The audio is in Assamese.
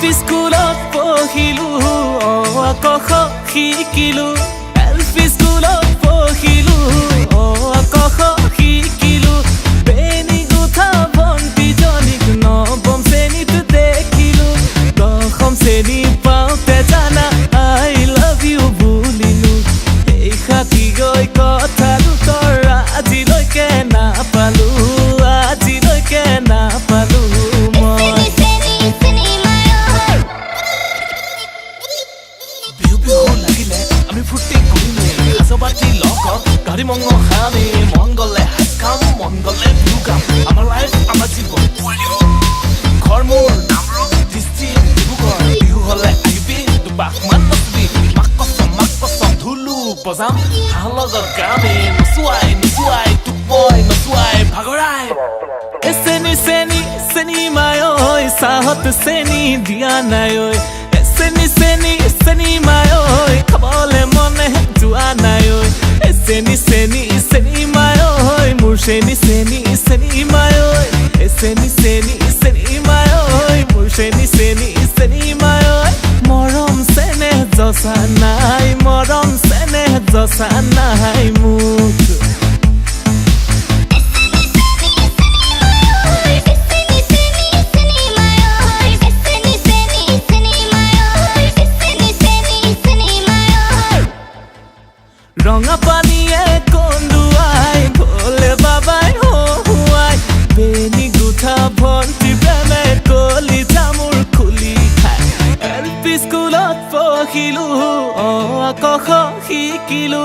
পি স্কুলত পঢ়িলো আকাশ শিকিলো এলপি স্কুলত পঢ়িলো আকাশ শিকিলো বেনি গুঠা ভণ্টিজনীক নৱম শ্ৰেণীত দেখিলো দশম শ্ৰেণী পাওঁতে জানা আই লাভ ইউ বুলিলো এই খাতি গৈ কথা দুটৰ আজিলৈকে নাপালো আজিলৈকে নাপালো গাড়ি মঙ্গ হানি মন গলে হাত কাম মন গলে বিহু কাম আমাৰ লাইফ আমাৰ জীৱন ঘৰ মোৰ নামৰূপ ডিষ্ট্ৰিক্ট ডিব্ৰুগড় বিহু হলে আহিবি দুবাক মান নচবি মাক কচম ধুলু বজাম হাঁহ লগত গামে নচুৱাই নচুৱাই তোক মই নচুৱাই ভাগৰাই চেনি চেনি চেনি মায় চাহত চেনি দিয়া নাই ঐ চেনি চেনি চেনি মায় খাবলে মনে যোৱা নাই ঐ চেনি চেনি চেনি মায় মোৰ চেনি চেনি চেনি মায় চেনি চেনি চেনি মায় মোৰ চেনি চেনি চেনি মায় মৰম চেনেহ জচা নাই মৰম চেনেহ জচা নাই মোক ৰঙা পানীয়ে কন্দুৱাই ভোলে বাবাই হহুৱাই বেনি গুঠা ভণ্টি প্ৰেমে কলিজা মোৰ খুলি খাই এলপি স্কুলত পঢ়িলো আকাশ শিকিলো